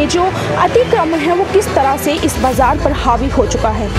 में जो अतिक्रमण है वो किस तरह से इस बाज़ार पर हावी हो चुका है।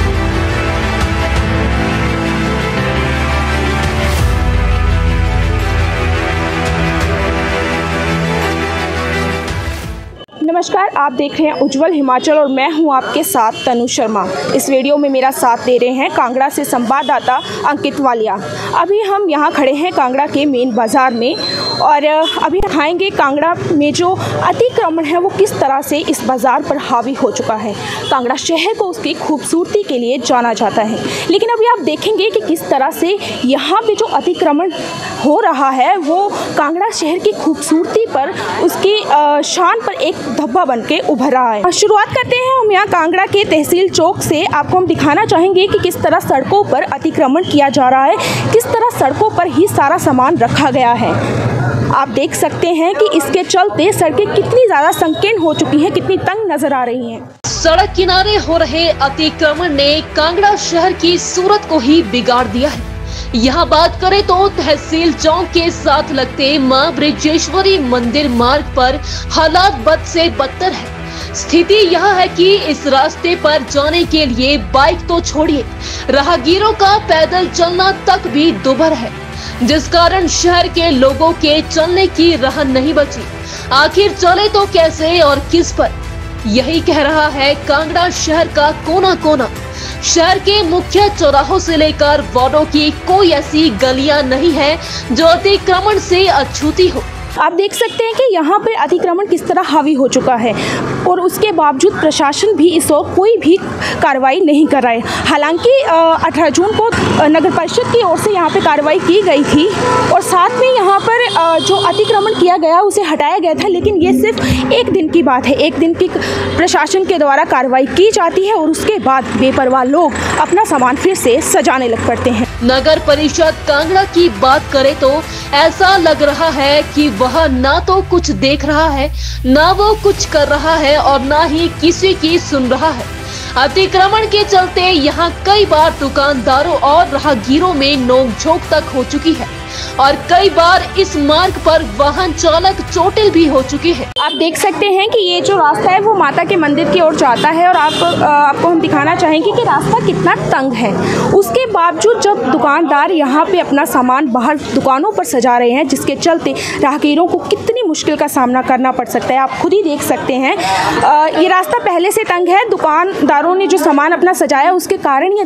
नमस्कार, आप देख रहे हैं उज्जवल हिमाचल और मैं हूं आपके साथ तनु शर्मा। इस वीडियो में मेरा साथ दे रहे हैं कांगड़ा से संवाददाता अंकित वालिया। अभी हम यहां खड़े हैं कांगड़ा के मेन बाज़ार में और अभी दिखाएंगे कांगड़ा में जो अतिक्रमण है वो किस तरह से इस बाज़ार पर हावी हो चुका है। कांगड़ा शहर को उसकी खूबसूरती के लिए जाना जाता है, लेकिन अभी आप देखेंगे कि किस तरह से यहाँ पे जो अतिक्रमण हो रहा है वो कांगड़ा शहर की खूबसूरती पर, उसकी शान पर एक धब्बा बन के उभर रहा है। शुरुआत करते हैं हम यहाँ कांगड़ा के तहसील चौक से। आपको हम दिखाना चाहेंगे कि किस तरह सड़कों पर अतिक्रमण किया जा रहा है, किस तरह सड़कों पर ही सारा सामान रखा गया है। आप देख सकते हैं कि इसके चलते सड़कें कितनी ज़्यादा संकीर्ण हो चुकी हैं, कितनी तंग नजर आ रही हैं। सड़क किनारे हो रहे अतिक्रमण ने कांगड़ा शहर की सूरत को ही बिगाड़ दिया है। यहाँ बात करें तो तहसील चौक के साथ लगते मां ब्रजेश्वरी मंदिर मार्ग पर हालात बद से बदतर है। स्थिति यह है कि इस रास्ते पर जाने के लिए बाइक तो छोड़िए, राहगीरों का पैदल चलना तक भी दुभर है, जिस कारण शहर के लोगों के चलने की राह नहीं बची। आखिर चले तो कैसे और किस पर, यही कह रहा है कांगड़ा शहर का कोना कोना। शहर के मुख्य चौराहों से लेकर वार्डों की कोई ऐसी गलियां नहीं है जो अतिक्रमण से अछूती हो। आप देख सकते हैं कि यहाँ पे अतिक्रमण किस तरह हावी हो चुका है और उसके बावजूद प्रशासन भी इस वक्त कोई भी कार्रवाई नहीं कर रहा है। हालांकि 18 जून को नगर परिषद की ओर से यहाँ पे कार्रवाई की गई थी और साथ में यहाँ पर जो अतिक्रमण किया गया उसे हटाया गया था, लेकिन ये सिर्फ एक दिन की बात है। एक दिन की प्रशासन के द्वारा कार्रवाई की जाती है और उसके बाद बेपरवाह लोग अपना सामान फिर से सजाने लग पड़ते हैं। नगर परिषद कांगड़ा की बात करें तो ऐसा लग रहा है कि वह ना तो कुछ देख रहा है, ना वो कुछ कर रहा है और ना ही किसी की सुन रहा है। अतिक्रमण के चलते यहाँ कई बार दुकानदारों और राहगीरों में नोकझोंक तक हो चुकी है और कई बार इस मार्ग पर वाहन चालक चोटिल भी हो चुके हैं। आप देख सकते हैं कि ये जो रास्ता है वो माता के मंदिर की ओर जाता है और आपको हम दिखाना चाहेंगे कि रास्ता कितना तंग है। उसके बावजूद जब दुकानदार यहाँ पे अपना सामान बाहर दुकानों पर सजा रहे हैं, जिसके चलते राहगीरों को कितनी मुश्किल का सामना करना पड़ सकता है, आप खुद ही देख सकते हैं। ये रास्ता पहले से तंग है, दुकानदारों ने जो सामान अपना सजाया उसके कारण ये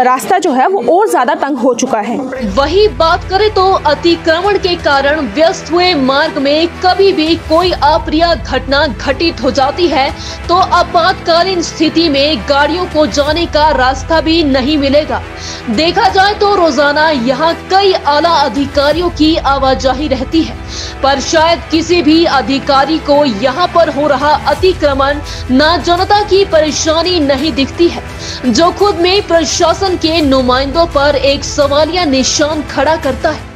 रास्ता जो है वो और ज़्यादा तंग हो चुका है। वही बात करें तो अतिक्रमण के कारण व्यस्त हुए मार्ग में कभी भी कोई अप्रिय घटना घटित हो जाती है तो आपातकालीन स्थिति में गाड़ियों को जाने का रास्ता भी नहीं मिलेगा। देखा जाए तो रोजाना यहाँ कई आला अधिकारियों की आवाजाही रहती है, पर शायद किसी भी अधिकारी को यहाँ पर हो रहा अतिक्रमण ना जनता की परेशानी नहीं दिखती है, जो खुद में प्रशासन के नुमाइंदों पर एक सवालिया निशान खड़ा करता है।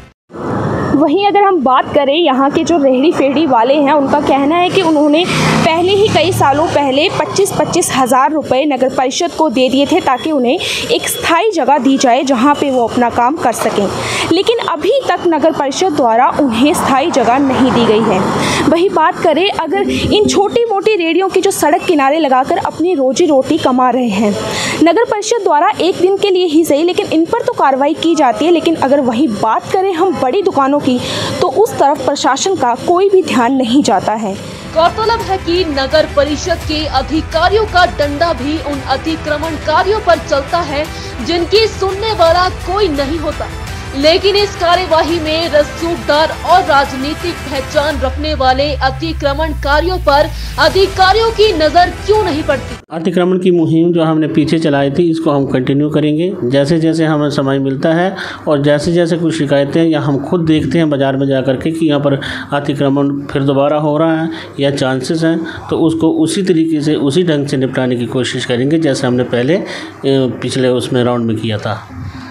वहीं अगर हम बात करें यहाँ के जो रेहड़ी फेहड़ी वाले हैं, उनका कहना है कि उन्होंने पहले ही कई सालों पहले 25-25 हज़ार रुपये नगर परिषद को दे दिए थे ताकि उन्हें एक स्थायी जगह दी जाए जहाँ पे वो अपना काम कर सकें, लेकिन अभी तक नगर परिषद द्वारा उन्हें स्थायी जगह नहीं दी गई है। वही बात करें अगर इन छोटी मोटी रेहड़ियों की जो सड़क किनारे लगाकर अपनी रोजी रोटी कमा रहे हैं, नगर परिषद द्वारा एक दिन के लिए ही सही लेकिन इन पर तो कार्रवाई की जाती है, लेकिन अगर वही बात करें हम बड़ी दुकानों की तो उस तरफ प्रशासन का कोई भी ध्यान नहीं जाता है। गौरतलब है कि नगर परिषद के अधिकारियों का डंडा भी उन अतिक्रमणकारियों पर चलता है जिनकी सुनने वाला कोई नहीं होता, लेकिन इस कार्यवाही में रसूखदार और राजनीतिक पहचान रखने वाले अतिक्रमणकारियों पर अधिकारियों की नजर क्यों नहीं पड़ती। अतिक्रमण की मुहिम जो हमने पीछे चलाई थी इसको हम कंटिन्यू करेंगे जैसे जैसे हमें समय मिलता है और जैसे जैसे कुछ शिकायतें या हम खुद देखते हैं बाज़ार में जा कर के कि यहाँ पर अतिक्रमण फिर दोबारा हो रहा है या चांसेस हैं, तो उसको उसी तरीके से उसी ढंग से निपटाने की कोशिश करेंगे जैसे हमने पहले पिछले उसमें राउंड में किया था।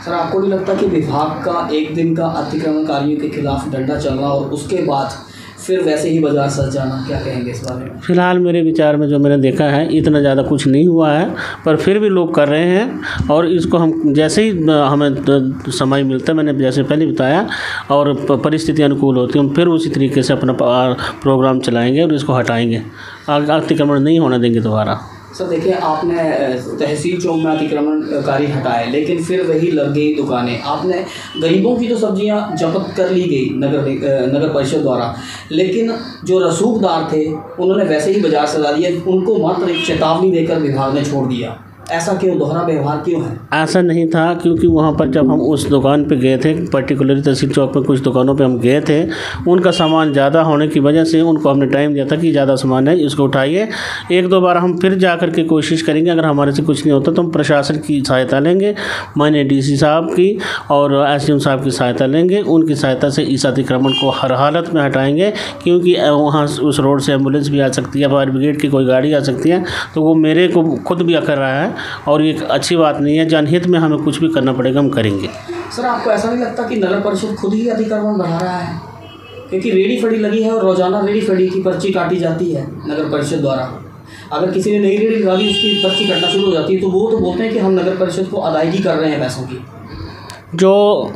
सर, आपको नहीं लगता कि विभाग का एक दिन का अतिक्रमणकारियों के खिलाफ डंडा चलना और उसके बाद फिर वैसे ही बाजार सज जाना, क्या कहेंगे इस बारे में? फिलहाल मेरे विचार में जो मैंने देखा है इतना ज़्यादा कुछ नहीं हुआ है, पर फिर भी लोग कर रहे हैं और इसको हम जैसे ही हमें समय मिलता है, मैंने जैसे पहले बताया, और परिस्थिति अनुकूल होती है हम फिर उसी तरीके से अपना प्रोग्राम चलाएंगे और इसको हटाएंगे। अतिक्रमण नहीं होने देंगे दोबारा। सर देखिए, आपने तहसील चौक में अतिक्रमणकारी हटाए, लेकिन फिर वही लग गई दुकानें। आपने गरीबों की तो सब्जियां जब्त कर ली गई नगर परिषद द्वारा, लेकिन जो रसूखदार थे उन्होंने वैसे ही बाजार सजा दिया, उनको मात्र एक चेतावनी देकर विभाग ने छोड़ दिया। ऐसा क्यों, दोहरा व्यवहार क्यों है? ऐसा नहीं था, क्योंकि वहाँ पर जब हम उस दुकान पे गए थे, पर्टिकुलरली तहसील चौक में कुछ दुकानों पे हम गए थे, उनका सामान ज़्यादा होने की वजह से उनको हमने टाइम दिया था कि ज़्यादा सामान है, इसको उठाइए। एक दो बार हम फिर जा कर के कोशिश करेंगे, अगर हमारे से कुछ नहीं होता तो हम प्रशासन की सहायता लेंगे, माननीय DC साहब की और SDM साहब की सहायता लेंगे। उनकी सहायता से इस अतिक्रमण को हर हालत में हटाएँगे, क्योंकि वहाँ उस रोड से एम्बुलेंस भी आ सकती है, फायर ब्रिगेड की कोई गाड़ी आ सकती है, तो वो मेरे को खुद भी अकर रहा है और ये अच्छी बात नहीं है। जनहित में हमें कुछ भी करना पड़ेगा, हम करेंगे। सर आपको ऐसा नहीं लगता कि नगर परिषद खुद ही अतिक्रमण बढ़ा रहा है? क्योंकि रेडी फड़ी लगी है और रोजाना रेडी फड़ी की पर्ची काटी जाती है नगर परिषद द्वारा। अगर किसी ने नई रेडी लगा दी, उसकी पर्ची कटना शुरू हो जाती है, तो वो तो बोलते हैं कि हम नगर परिषद को अदायगी कर रहे हैं पैसों की। जो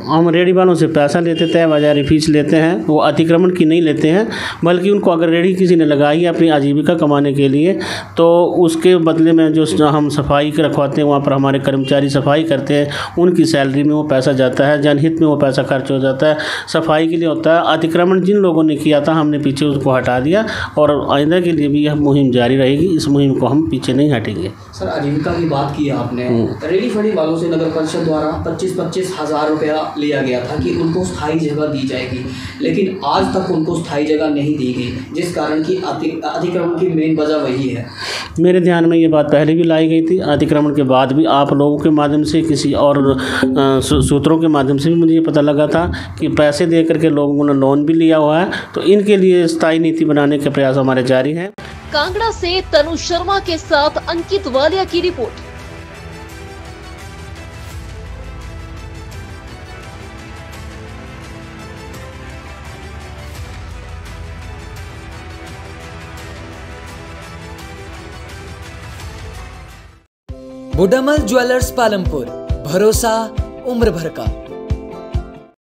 हम रेडी वालों से पैसा लेते थे, बाजारी फीस लेते हैं, वो अतिक्रमण की नहीं लेते हैं, बल्कि उनको अगर रेडी किसी ने लगाई है अपनी आजीविका कमाने के लिए, तो उसके बदले में जो हम सफाई रखवाते हैं, वहाँ पर हमारे कर्मचारी सफाई करते हैं, उनकी सैलरी में वो पैसा जाता है, जनहित में वो पैसा खर्च हो जाता है, सफाई के लिए होता है। अतिक्रमण जिन लोगों ने किया था, हमने पीछे उसको हटा दिया और आइंदा के लिए भी यह मुहिम जारी रहेगी। इस मुहिम को हम पीछे नहीं हटेंगे। सर आजीविका की बात की आपने, रेडी फड़ी वालों से नगर परिषद द्वारा 25-25 हज़ार रुपया लिया गया था कि उनको स्थायी जगह दी जाएगी, लेकिन आज तक उनको स्थायी जगह नहीं दी गई, जिस कारण की अतिक्रमण की मेन वजह वही है। मेरे ध्यान में ये बात पहले भी लाई गई थी, अतिक्रमण के बाद भी आप लोगों के माध्यम से, किसी और सूत्रों के माध्यम से भी मुझे ये पता लगा था कि पैसे दे करके लोगों ने लोन भी लिया हुआ है, तो इनके लिए स्थायी नीति बनाने के प्रयास हमारे जारी हैं। कांगड़ा से तनु शर्मा के साथ अंकित वालिया की रिपोर्ट। बुडामल ज्वेलर्स पालमपुर, भरोसा उम्र भर का।